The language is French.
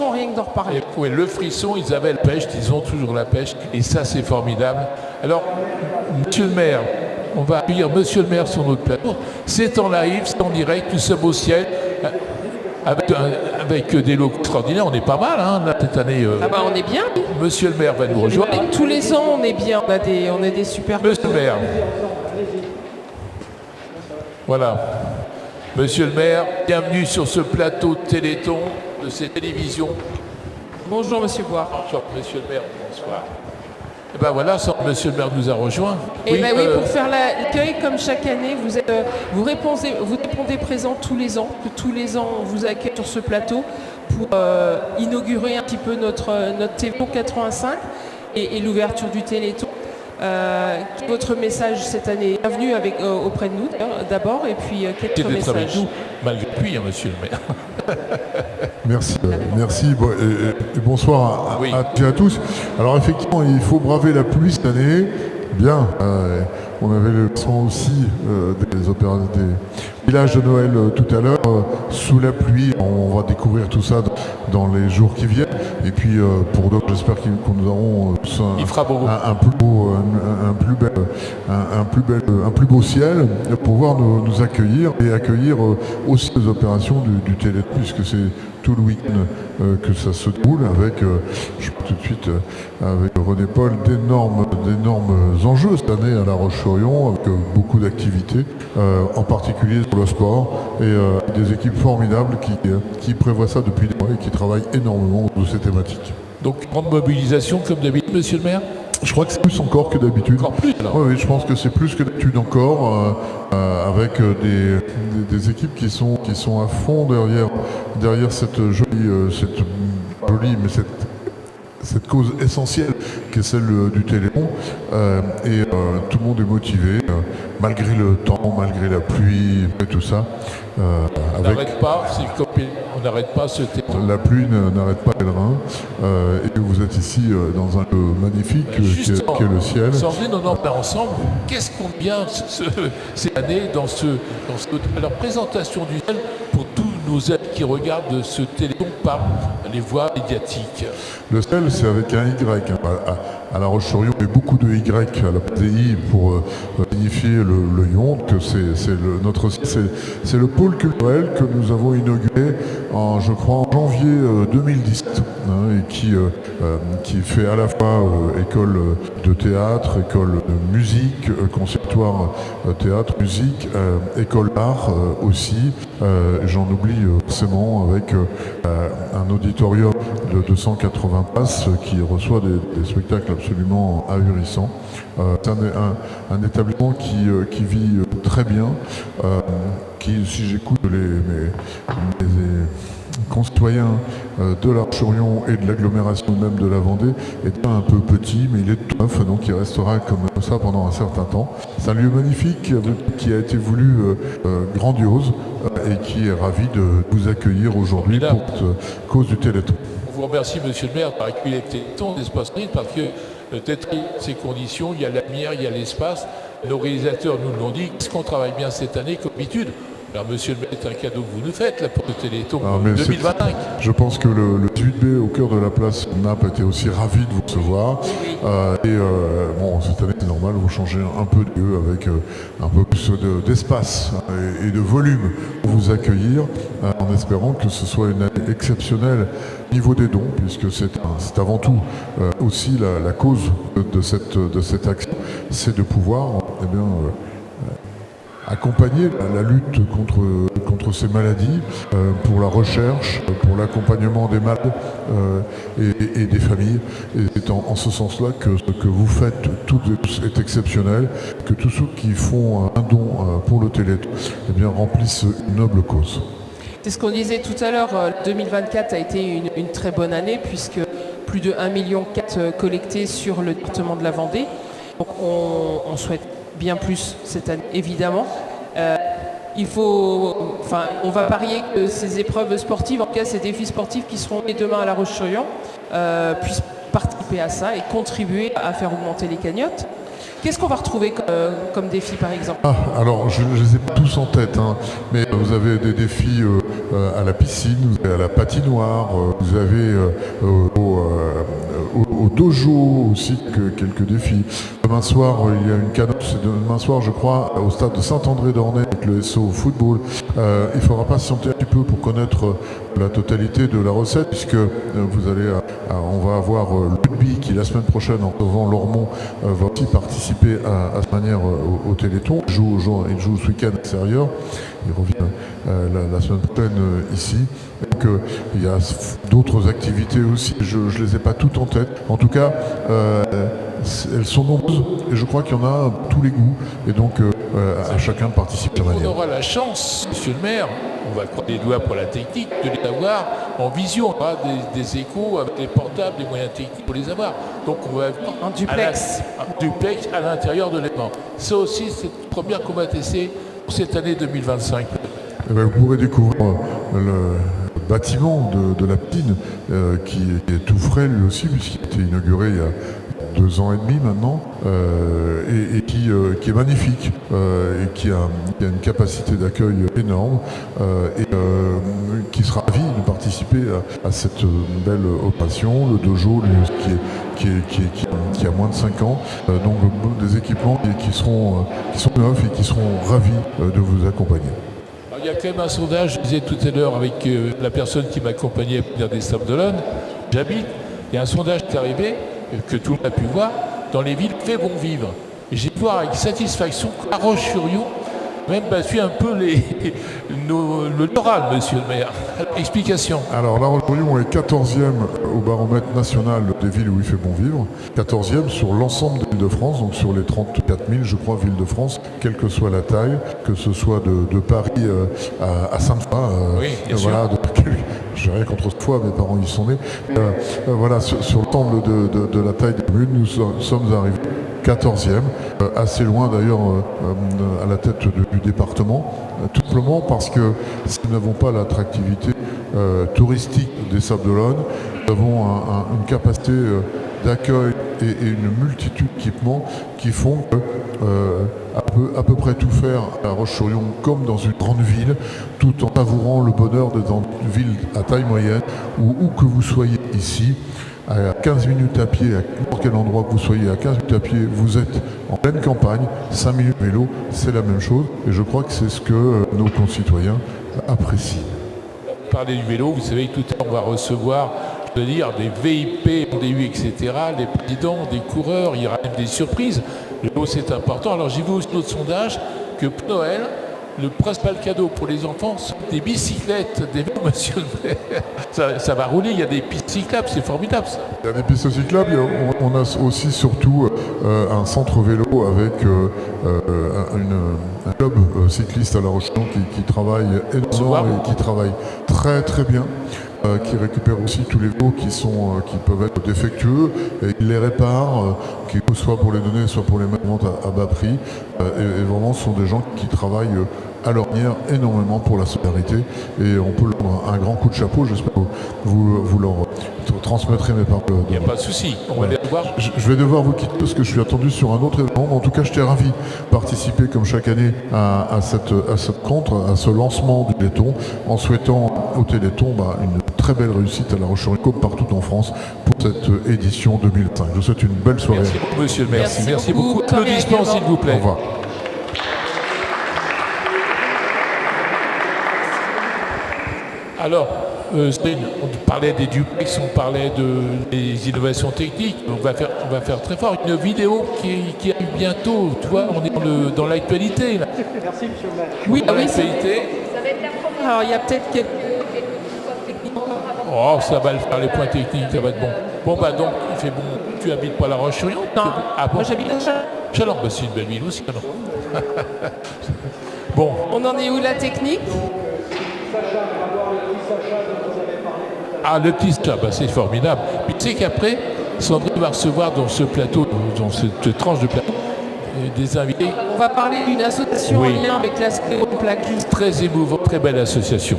frisson rien que d'en reparler. Oui, le frisson, ils avaient la pêche, ils ont toujours la pêche, et ça c'est formidable. Alors, monsieur le maire, on va accueillir monsieur le maire sur notre plateau. C'est en live, c'est en direct, nous sommes au ciel, avec des locaux extraordinaires. On est pas mal, hein, là, cette année. Ah bah on est bien. Monsieur le maire va nous rejoindre. Et tous les ans, on est bien, on a des super... Monsieur le maire. Voilà. Monsieur le maire, bienvenue sur ce plateau de Téléthon de cette télévision. Bonjour monsieur Boire. Bonjour monsieur le maire, bonsoir. Et ben voilà, monsieur le maire nous a rejoint. Et oui, pour faire l'accueil, comme chaque année, vous répondez présent tous les ans, que tous les ans on vous accueille sur ce plateau pour inaugurer un petit peu notre Téléthon 85 et l'ouverture du Téléthon. Votre message cette année? Bienvenue auprès de nous d'abord, et puis quelques messages. Malgré lui, hein, monsieur le maire. Merci. Et bonsoir à tous. Alors effectivement, il faut braver la pluie cette année. Bien. On avait le son aussi des villages de Noël tout à l'heure, sous la pluie. On va découvrir tout ça dans les jours qui viennent. Et puis pour d'autres, j'espère que nous aurons un plus beau ciel pour pouvoir nous accueillir et accueillir aussi les opérations du Téléthon, puisque c'est tout le week-end que ça se déroule avec, je vois tout de suite avec René Paul, d'énormes enjeux cette année à La Roche-sur-Yon, avec beaucoup d'activités, en particulier sur le sport, et des équipes formidables qui prévoient ça depuis des mois et qui travaillent énormément de ces thématiques. Donc, grande mobilisation comme d'habitude, monsieur le maire? Je crois que c'est plus encore que d'habitude. Encore plus alors. Oui, je pense que c'est plus que d'habitude encore, avec des équipes qui sont à fond derrière cette cause essentielle qui est celle du Téléthon, et tout le monde est motivé, malgré le temps, malgré la pluie et tout ça. On n'arrête pas ce Téléthon. La pluie n'arrête pas les reins, et vous êtes ici dans un lieu magnifique qui est le ciel. On en parle ensemble. Qu'est-ce qu'on vient cette année dans alors, présentation du ciel pour tous nos amis qui regardent ce Téléthon par les voies médiatiques. Le ciel, c'est avec un Y. À La Roche-sur-Yon, il y a beaucoup de Y à la place des I pour signifier le Yon, que c'est le pôle culturel que nous avons inauguré en janvier 2017, et qui fait à la fois école de théâtre, école de musique, conservatoire théâtre, musique, école d'art aussi. J'en oublie forcément, avec un auditorium de 280 places qui reçoit des spectacles absolument ahurissants. C'est un établissement qui vit très bien, qui, si j'écoute mes concitoyens de La Roche-sur-Yon et de l'agglomération même de la Vendée, est un peu petit, mais il est tout neuf, donc il restera comme ça pendant un certain temps. C'est un lieu magnifique qui a été voulu grandiose, et qui est ravi de vous accueillir aujourd'hui pour cause du Téléthon. On vous remercie, monsieur le maire, par accueillir le Téléthon, l'espace libre, parce que peut-être ces conditions, il y a la lumière, il y a l'espace. Nos réalisateurs nous l'ont dit. Est-ce qu'on travaille bien cette année comme d'habitude? Alors, monsieur le maire, c'est un cadeau que vous nous faites là, pour le Téléthon 2025. Je pense que le 18B au cœur de la place NAP était aussi ravi de vous recevoir. Bon, cette année, c'est normal, vous changez un peu de lieu avec un peu plus d'espace et de volume pour vous accueillir, en espérant que ce soit une année exceptionnelle au niveau des dons, puisque c'est avant tout aussi la cause de cette action, c'est de pouvoir accompagner la lutte contre ces maladies, pour la recherche, pour l'accompagnement des malades et des familles. Et c'est en ce sens-là que ce que vous faites tout est exceptionnel, que tous ceux qui font un don pour le Téléthon remplissent une noble cause. C'est ce qu'on disait tout à l'heure, 2024 a été une très bonne année, puisque plus de 1,4 million collectés sur le département de la Vendée. Donc on souhaite bien plus cette année, évidemment. On va parier que ces épreuves sportives, en tout cas ces défis sportifs qui seront nés demain à La Roche-sur-Yon, puissent participer à ça et contribuer à faire augmenter les cagnottes. Qu'est-ce qu'on va retrouver comme défi, par exemple? Alors, je ne les ai pas tous en tête, mais vous avez des défis à la piscine, vous avez à la patinoire, vous avez au dojo aussi quelques défis. Demain soir, il y a une canoë, c'est demain soir je crois, au stade de Saint-André-d'Ornay avec le SO football. Il faudra patienter un petit peu pour connaître la totalité de la recette, puisque on va avoir le rugby qui la semaine prochaine en recevant Lormont va aussi participer à cette manière au Téléthon. Il joue ce week-end extérieur. Il revient la semaine prochaine ici. Donc il y a d'autres activités aussi. Je ne les ai pas toutes en tête. En tout cas, elles sont nombreuses et je crois qu'il y en a tous les goûts. Et donc à chacun de participer de manière. On aura la chance, monsieur le maire, on va croiser les doigts pour la technique, de les avoir en vision. On aura des échos avec les portables, des moyens techniques pour les avoir. Donc on va avoir un duplex à l'intérieur de l'événement. Ça aussi, c'est une première qu'on va tester pour cette année 2025. Eh bien, vous pourrez découvrir le bâtiment de la piscine qui est tout frais lui aussi, puisqu'il a été inauguré il y a 2 ans et demi maintenant, et qui est magnifique, et qui a une capacité d'accueil énorme, et qui sera ravi de participer à cette belle opération. Le dojo, lui, qui a moins de 5 ans, donc des équipements qui sont neufs et qui seront ravis de vous accompagner. Il y a quand même un sondage, je disais tout à l'heure avec la personne qui m'accompagnait pour venir des Sables d'Olonne, j'habite, il y a un sondage qui est arrivé, que tout le monde a pu voir, dans les villes fait bon vivre. Et j'ai pu voir avec satisfaction qu'à Roche-sur-Yon, même battu un peu le littoral, monsieur le maire. Explication. Alors, La Roche-sur-Yon est 14e au baromètre national des villes où il fait bon vivre, 14e sur l'ensemble des villes de France, donc sur les 34 000, je crois, villes de France, quelle que soit la taille, que ce soit de Paris à Sainte-Foy. Oui, bien voilà, j'ai rien contre cette fois, mes parents y sont nés. Voilà, sur l'ensemble de la taille des communes, nous sommes arrivés 14e, assez loin d'ailleurs à la tête du département, tout simplement parce que si nous n'avons pas l'attractivité touristique des Sables d'Olonne, nous avons une capacité d'accueil et une multitude d'équipements qui font que à peu près tout faire à Roche-sur-Yon comme dans une grande ville, tout en savourant le bonheur d'être dans une ville à taille moyenne, où que vous soyez ici, à 15 minutes à pied, à n'importe quel endroit que vous soyez, à 15 minutes à pied, vous êtes en pleine campagne, 5 minutes vélo, c'est la même chose. Et je crois que c'est ce que nos concitoyens apprécient. Parler du vélo, vous savez que tout à l'heure on va recevoir, je veux dire, des VIP, des U, etc., des présidents, des coureurs, il y aura même des surprises. Le vélo, c'est important. Alors j'ai vu aussi notre sondage que pour Noël, le principal cadeau pour les enfants, sont des bicyclettes, des vélos, monsieur le maire. Ça va rouler, il y a des pistes cyclables, c'est formidable ça. Il y a des pistes cyclables, on a aussi surtout un centre vélo avec un club cycliste à La Roche-sur-Yon qui travaille énormément et qui travaille très très bien. Qui récupère aussi tous les vélos qui peuvent être défectueux et il les répare, soit pour les donner, soit pour les mettre en vente à bas prix. Et vraiment, ce sont des gens qui travaillent à leur manière énormément pour la solidarité et on peut leur donner un grand coup de chapeau. J'espère que vous leur transmettrez mes paroles. Il n'y a pas de souci, on va les revoir. Je vais devoir vous quitter parce que je suis attendu sur un autre événement. En tout cas, j'étais ravi de participer comme chaque année à ce lancement du Téléthon, en souhaitant au Téléthon une très belle réussite à La Roche-sur-Yon comme partout en France pour cette édition 2005. Je vous souhaite une belle soirée. Merci beaucoup, monsieur le maire. Merci beaucoup. Applaudissements, S'il vous plaît. Au revoir. Alors, on parlait des duplex, on parlait des innovations techniques. On va faire très fort. Une vidéo qui arrive bientôt. Tu vois, on est dans l'actualité. Là. Merci, monsieur le maire. Oui, Dans oui, l'actualité. alors il y a peut-être quelques... Oh, ça va le faire, les points techniques, ça va être bon. Bon, bah donc, il fait bon. Tu habites pas à La Roche-sur-Yon? Non, Ah bon? moi j'habite à Chalon. Chalon, bah, c'est une belle ville aussi, alors. Bon. On en est où la technique? Ah, le petit Sacha, bah, c'est formidable. Puis tu sais qu'après, Sandrine va recevoir dans ce plateau, dans cette tranche de plateau, des invités. On va parler d'une association Oui. en lien avec la sclérose en plaques. Très émouvant, très belle association.